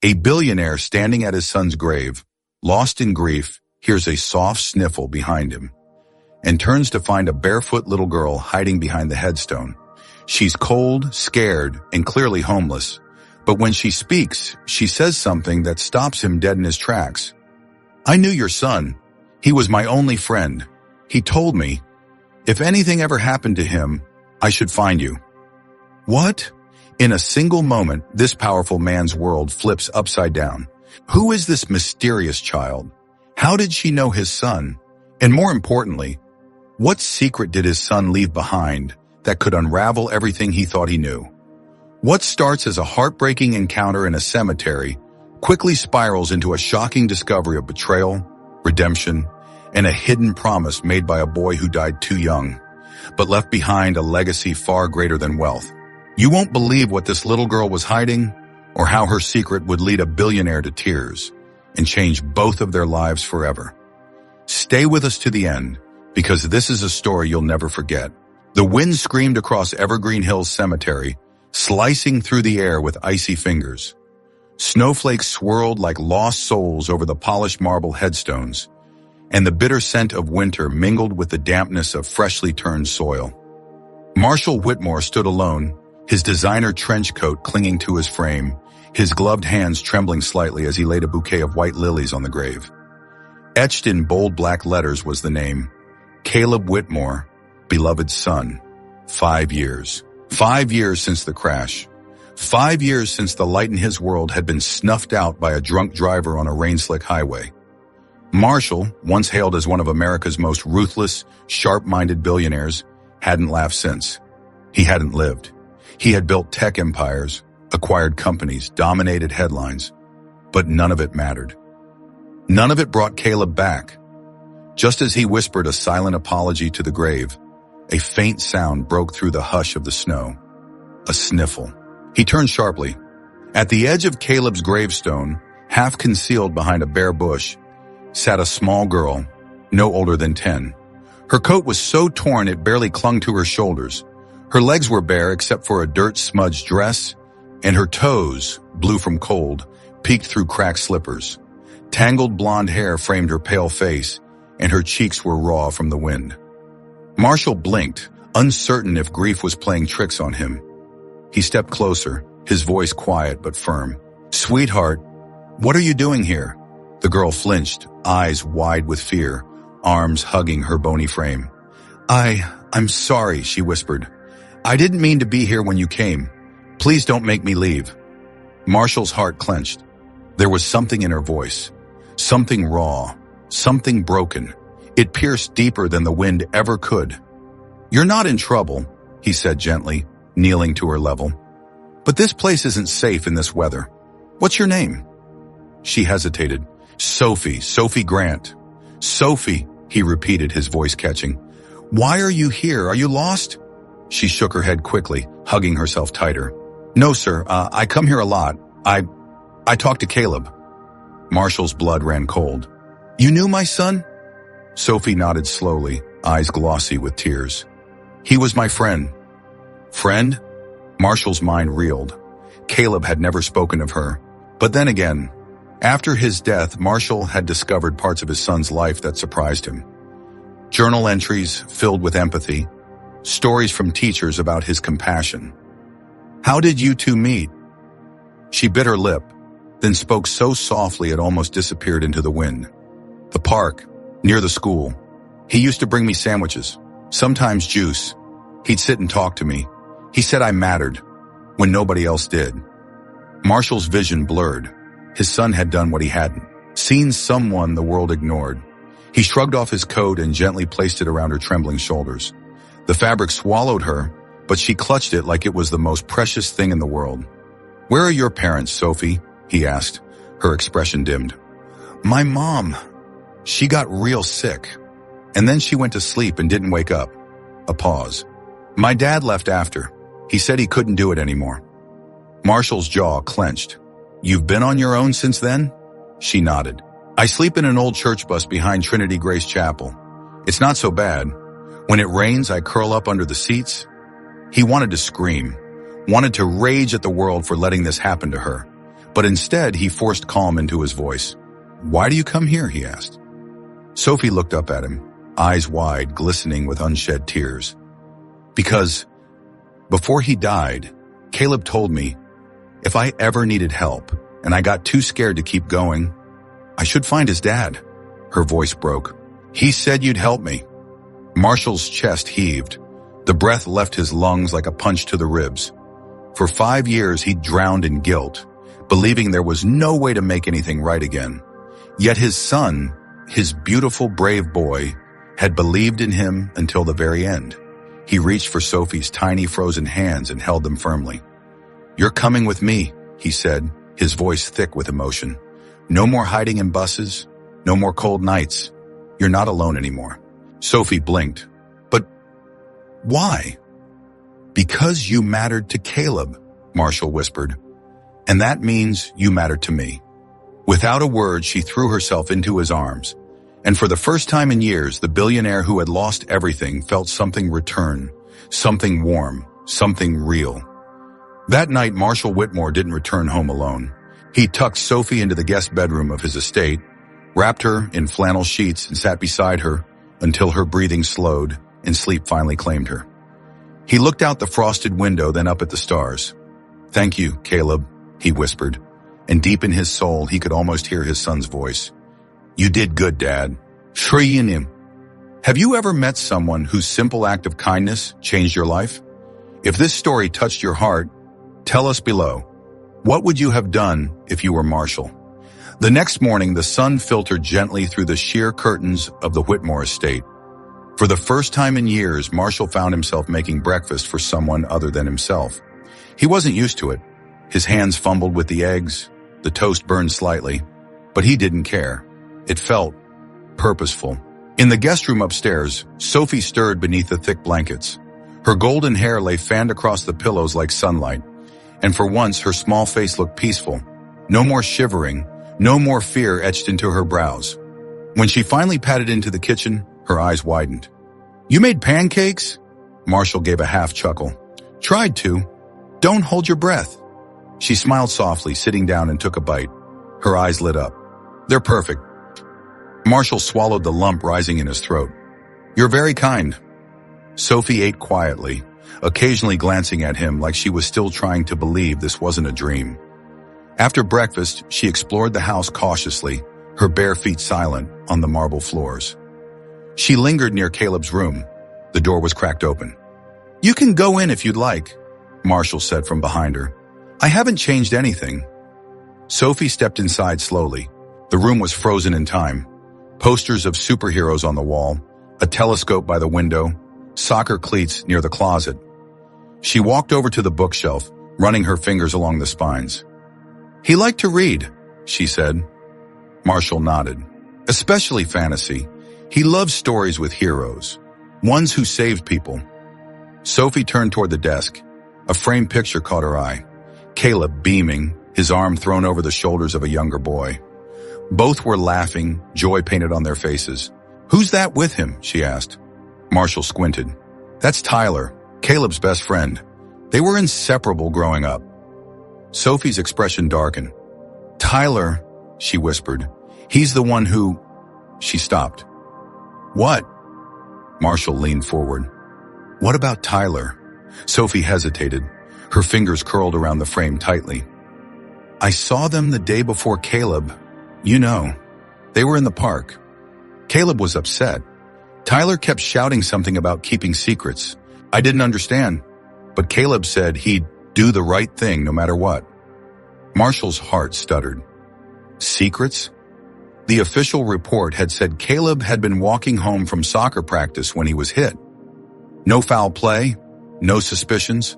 A billionaire standing at his son's grave, lost in grief, hears a soft sniffle behind him and turns to find a barefoot little girl hiding behind the headstone. She's cold, scared, and clearly homeless. But when she speaks, she says something that stops him dead in his tracks. "I knew your son. He was my only friend. He told me, if anything ever happened to him, I should find you." What? In a single moment, this powerful man's world flips upside down. Who is this mysterious child? How did she know his son? And more importantly, what secret did his son leave behind that could unravel everything he thought he knew? What starts as a heartbreaking encounter in a cemetery quickly spirals into a shocking discovery of betrayal, redemption, and a hidden promise made by a boy who died too young, but left behind a legacy far greater than wealth. You won't believe what this little girl was hiding, or how her secret would lead a billionaire to tears and change both of their lives forever. Stay with us to the end, because this is a story you'll never forget. The wind screamed across Evergreen Hills Cemetery, slicing through the air with icy fingers. Snowflakes swirled like lost souls over the polished marble headstones, and the bitter scent of winter mingled with the dampness of freshly turned soil. Marshall Whitmore stood alone, his designer trench coat clinging to his frame, his gloved hands trembling slightly as he laid a bouquet of white lilies on the grave. Etched in bold black letters was the name, Caleb Whitmore, beloved son. 5 years. 5 years since the crash. 5 years since the light in his world had been snuffed out by a drunk driver on a rain-slick highway. Marshall, once hailed as one of America's most ruthless, sharp-minded billionaires, hadn't laughed since. He hadn't lived. He had built tech empires, acquired companies, dominated headlines, but none of it mattered. None of it brought Caleb back. Just as he whispered a silent apology to the grave, a faint sound broke through the hush of the snow. A sniffle. He turned sharply. At the edge of Caleb's gravestone, half concealed behind a bare bush, sat a small girl, no older than 10. Her coat was so torn it barely clung to her shoulders. Her legs were bare except for a dirt-smudged dress, and her toes, blue from cold, peeked through cracked slippers. Tangled blonde hair framed her pale face, and her cheeks were raw from the wind. Marshall blinked, uncertain if grief was playing tricks on him. He stepped closer, his voice quiet but firm. "Sweetheart, what are you doing here?" The girl flinched, eyes wide with fear, arms hugging her bony frame. I'm sorry," she whispered. "I didn't mean to be here when you came. Please don't make me leave." Marshall's heart clenched. There was something in her voice, something raw, something broken. It pierced deeper than the wind ever could. "You're not in trouble," he said gently, kneeling to her level. "But this place isn't safe in this weather. What's your name?" She hesitated. Sophie Grant." "Sophie," he repeated, his voice catching. "Why are you here? Are you lost?" She shook her head quickly, hugging herself tighter. "No, sir. I come here a lot. I talked to Caleb." Marshall's blood ran cold. "You knew my son?" Sophie nodded slowly, eyes glossy with tears. "He was my friend." "Friend?" Marshall's mind reeled. Caleb had never spoken of her. But then again, after his death, Marshall had discovered parts of his son's life that surprised him. Journal entries filled with empathy, stories from teachers about his compassion. "How did you two meet?" She bit her lip, then spoke so softly it almost disappeared into the wind. "The park, near the school. He used to bring me sandwiches, sometimes juice. He'd sit and talk to me. He said I mattered, when nobody else did." Marshall's vision blurred. His son had done what he hadn't, seen someone the world ignored. He shrugged off his coat and gently placed it around her trembling shoulders. The fabric swallowed her, but she clutched it like it was the most precious thing in the world. "Where are your parents, Sophie?" he asked. Her expression dimmed. "My mom. She got real sick. And then she went to sleep and didn't wake up." A pause. "My dad left after. He said he couldn't do it anymore." Marshall's jaw clenched. "You've been on your own since then?" She nodded. "I sleep in an old church bus behind Trinity Grace Chapel. It's not so bad. When it rains, I curl up under the seats." He wanted to scream, wanted to rage at the world for letting this happen to her. But instead, he forced calm into his voice. "Why do you come here?" he asked. Sophie looked up at him, eyes wide, glistening with unshed tears. "Because before he died, Caleb told me if I ever needed help and I got too scared to keep going, I should find his dad." Her voice broke. "He said you'd help me." Marshall's chest heaved. The breath left his lungs like a punch to the ribs. For 5 years, he'd drowned in guilt, believing there was no way to make anything right again. Yet his son, his beautiful, brave boy, had believed in him until the very end. He reached for Sophie's tiny frozen hands and held them firmly. "You're coming with me," he said, his voice thick with emotion. "No more hiding in buses, no more cold nights. You're not alone anymore." Sophie blinked. "But why?" "Because you mattered to Caleb," Marshall whispered. "And that means you mattered to me." Without a word, she threw herself into his arms. And for the first time in years, the billionaire who had lost everything felt something return, something warm, something real. That night, Marshall Whitmore didn't return home alone. He tucked Sophie into the guest bedroom of his estate, wrapped her in flannel sheets, and sat beside her until her breathing slowed and sleep finally claimed her. He looked out the frosted window, then up at the stars. "Thank you, Caleb," he whispered, and deep in his soul he could almost hear his son's voice. "You did good, Dad." Shriyunim. Have you ever met someone whose simple act of kindness changed your life? If this story touched your heart, tell us below. What would you have done if you were Marshall? The next morning, the sun filtered gently through the sheer curtains of the Whitmore estate. For the first time in years, Marshall found himself making breakfast for someone other than himself. He wasn't used to it. His hands fumbled with the eggs, the toast burned slightly, but he didn't care. It felt purposeful. In the guest room upstairs, Sophie stirred beneath the thick blankets. Her golden hair lay fanned across the pillows like sunlight, and for once her small face looked peaceful. No more shivering, no more fear etched into her brows. When she finally padded into the kitchen, her eyes widened. "You made pancakes?" Marshall gave a half chuckle. "Tried to. Don't hold your breath." She smiled softly, sitting down, and took a bite. Her eyes lit up. "They're perfect." Marshall swallowed the lump rising in his throat. "You're very kind." Sophie ate quietly, occasionally glancing at him like she was still trying to believe this wasn't a dream. After breakfast, she explored the house cautiously, her bare feet silent on the marble floors. She lingered near Caleb's room. The door was cracked open. "You can go in if you'd like," Marshall said from behind her. "I haven't changed anything." Sophie stepped inside slowly. The room was frozen in time. Posters of superheroes on the wall, a telescope by the window, soccer cleats near the closet. She walked over to the bookshelf, running her fingers along the spines. "He liked to read," she said. Marshall nodded. "Especially fantasy. He loves stories with heroes, ones who saved people." Sophie turned toward the desk. A framed picture caught her eye. Caleb beaming, his arm thrown over the shoulders of a younger boy. Both were laughing, joy painted on their faces. "Who's that with him?" she asked. Marshall squinted. "That's Tyler, Caleb's best friend. They were inseparable growing up." Sophie's expression darkened. "Tyler," she whispered. "He's the one who—" She stopped. "What?" Marshall leaned forward. "What about Tyler?" Sophie hesitated. Her fingers curled around the frame tightly. "I saw them the day before Caleb. You know, they were in the park. Caleb was upset. Tyler kept shouting something about keeping secrets. I didn't understand, but Caleb said he'd do the right thing no matter what." Marshall's heart stuttered. Secrets? The official report had said Caleb had been walking home from soccer practice when he was hit. No foul play, no suspicions,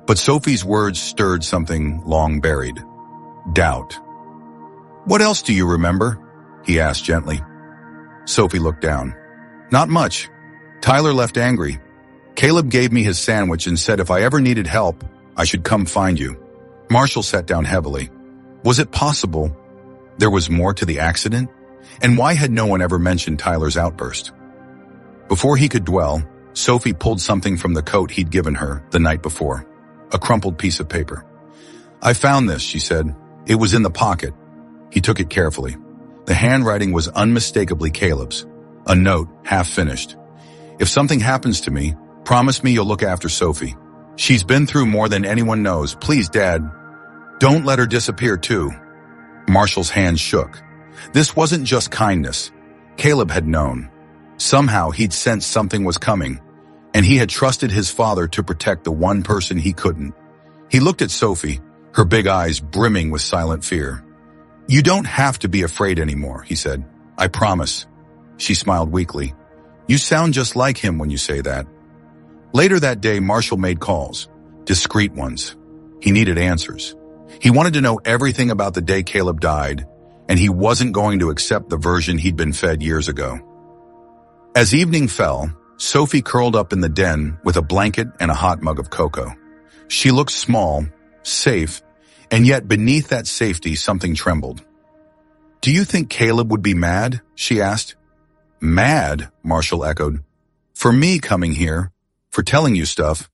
but Sophie's words stirred something long buried. Doubt. "What else do you remember?" he asked gently. Sophie looked down. "Not much. Tyler left angry. Caleb gave me his sandwich and said if I ever needed help, I should come find you." Marshall sat down heavily. Was it possible there was more to the accident? And why had no one ever mentioned Tyler's outburst? Before he could dwell, Sophie pulled something from the coat he'd given her the night before. A crumpled piece of paper. "I found this," she said. It was in the pocket. He took it carefully. The handwriting was unmistakably Caleb's. A note, half finished. If something happens to me, promise me you'll look after Sophie. She's been through more than anyone knows. Please, Dad. Don't let her disappear too. Marshall's hand shook. This wasn't just kindness. Caleb had known. Somehow he'd sensed something was coming, and he had trusted his father to protect the one person he couldn't. He looked at Sophie, her big eyes brimming with silent fear. You don't have to be afraid anymore, he said. I promise. She smiled weakly. You sound just like him when you say that. Later that day, Marshall made calls, discreet ones. He needed answers. He wanted to know everything about the day Caleb died, and he wasn't going to accept the version he'd been fed years ago. As evening fell, Sophie curled up in the den with a blanket and a hot mug of cocoa. She looked small, safe, and yet beneath that safety something trembled. Do you think Caleb would be mad? She asked. Mad? Marshall echoed. For me coming here, for telling you stuff.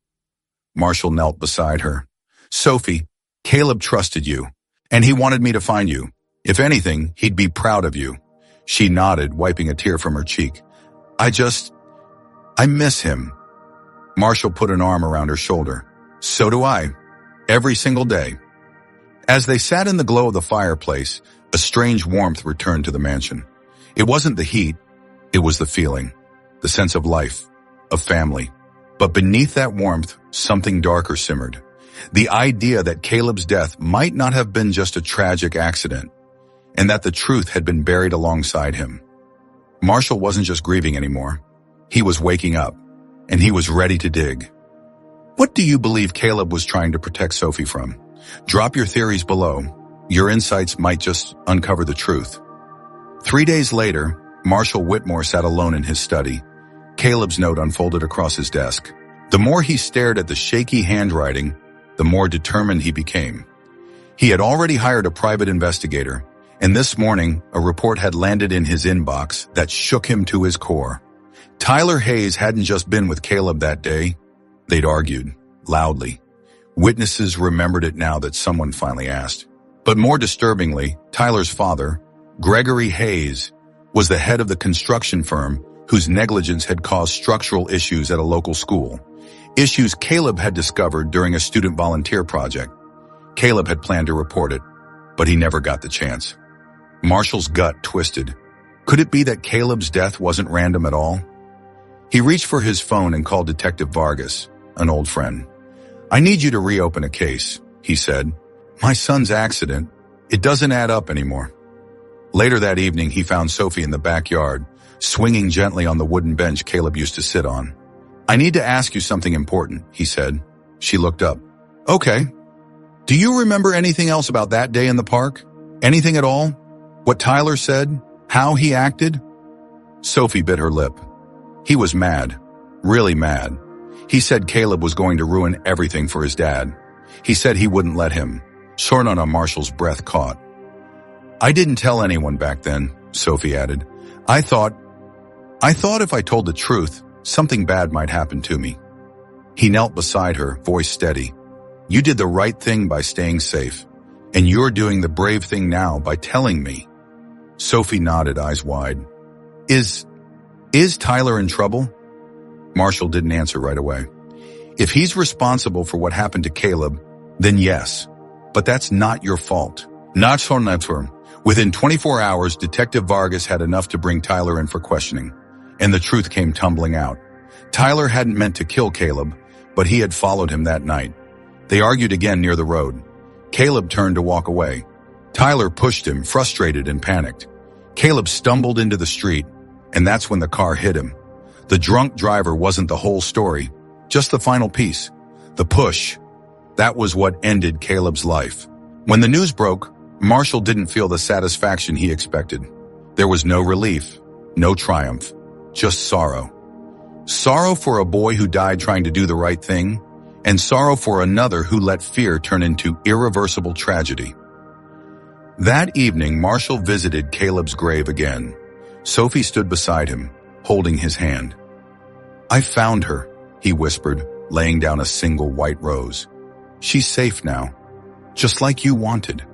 Marshall knelt beside her. Sophie, Caleb trusted you, and he wanted me to find you. If anything, he'd be proud of you. She nodded, wiping a tear from her cheek. I miss him. Marshall put an arm around her shoulder. So do I. Every single day. As they sat in the glow of the fireplace, a strange warmth returned to the mansion. It wasn't the heat, it was the feeling, the sense of life, of family. But beneath that warmth, something darker simmered. The idea that Caleb's death might not have been just a tragic accident, and that the truth had been buried alongside him. Marshall wasn't just grieving anymore. He was waking up, and he was ready to dig. What do you believe Caleb was trying to protect Sophie from? Drop your theories below. Your insights might just uncover the truth. 3 days later, Marshall Whitmore sat alone in his study. Caleb's note unfolded across his desk. The more he stared at the shaky handwriting, the more determined he became. He had already hired a private investigator, and this morning, a report had landed in his inbox that shook him to his core. Tyler Hayes hadn't just been with Caleb that day. They'd argued, loudly. Witnesses remembered it now that someone finally asked. But more disturbingly, Tyler's father, Gregory Hayes, was the head of the construction firm whose negligence had caused structural issues at a local school. Issues Caleb had discovered during a student volunteer project. Caleb had planned to report it, but he never got the chance. Marshall's gut twisted. Could it be that Caleb's death wasn't random at all? He reached for his phone and called Detective Vargas, an old friend. I need you to reopen a case, he said. My son's accident, it doesn't add up anymore. Later that evening, he found Sophie in the backyard, swinging gently on the wooden bench Caleb used to sit on. I need to ask you something important, he said. She looked up. Okay. Do you remember anything else about that day in the park? Anything at all? What Tyler said? How he acted? Sophie bit her lip. He was mad. Really mad. He said Caleb was going to ruin everything for his dad. He said he wouldn't let him. Short on Marshall's breath caught. I didn't tell anyone back then, Sophie added. I thought if I told the truth, something bad might happen to me. He knelt beside her, voice steady. You did the right thing by staying safe, and you're doing the brave thing now by telling me. Sophie nodded, eyes wide. Is Tyler in trouble? Marshall didn't answer right away. If he's responsible for what happened to Caleb, then yes. But that's not your fault. Not so never. Within 24 hours, Detective Vargas had enough to bring Tyler in for questioning, and the truth came tumbling out. Tyler hadn't meant to kill Caleb, but he had followed him that night. They argued again near the road. Caleb turned to walk away. Tyler pushed him, frustrated and panicked. Caleb stumbled into the street, and that's when the car hit him. The drunk driver wasn't the whole story, just the final piece. The push. That was what ended Caleb's life. When the news broke, Marshall didn't feel the satisfaction he expected. There was no relief, no triumph, just sorrow. Sorrow for a boy who died trying to do the right thing, and sorrow for another who let fear turn into irreversible tragedy. That evening, Marshall visited Caleb's grave again. Sophie stood beside him, holding his hand. I found her, he whispered, laying down a single white rose. She's safe now, just like you wanted.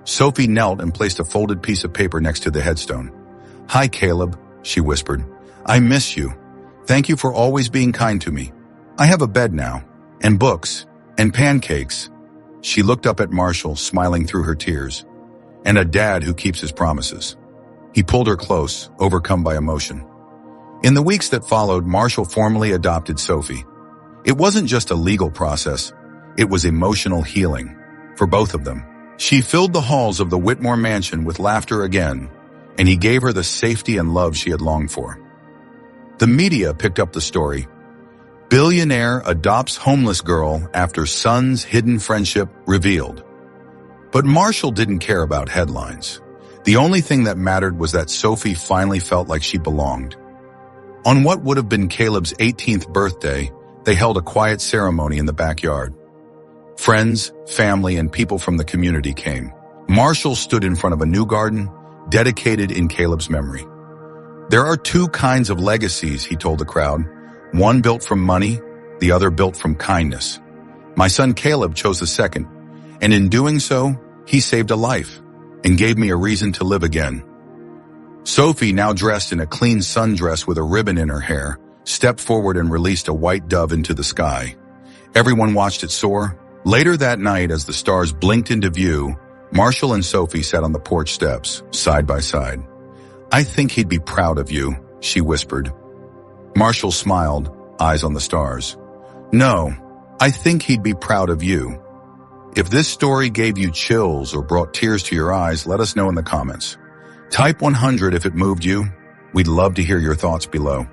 Sophie knelt and placed a folded piece of paper next to the headstone. "Hi, Caleb," she whispered. "I miss you. Thank you for always being kind to me. I have a bed now, and books, and pancakes." She looked up at Marshall, smiling through her tears. "And a dad who keeps his promises." He pulled her close, overcome by emotion. In the weeks that followed, Marshall formally adopted Sophie. It wasn't just a legal process, it was emotional healing for both of them. She filled the halls of the Whitmore mansion with laughter again, and he gave her the safety and love she had longed for. The media picked up the story. Billionaire adopts homeless girl after son's hidden friendship revealed. But Marshall didn't care about headlines. The only thing that mattered was that Sophie finally felt like she belonged. On what would have been Caleb's 18th birthday, they held a quiet ceremony in the backyard. Friends, family, and people from the community came. Marshall stood in front of a new garden, dedicated in Caleb's memory. "There are two kinds of legacies," he told the crowd. "One built from money, the other built from kindness. My son Caleb chose the second, and in doing so, he saved a life and gave me a reason to live again." Sophie, now dressed in a clean sundress with a ribbon in her hair, stepped forward and released a white dove into the sky. Everyone watched it soar. Later that night, as the stars blinked into view, Marshall and Sophie sat on the porch steps, side by side. "I think he'd be proud of you," she whispered. Marshall smiled, eyes on the stars. "No, I think he'd be proud of you." If this story gave you chills or brought tears to your eyes, let us know in the comments. Type 100 if it moved you. We'd love to hear your thoughts below.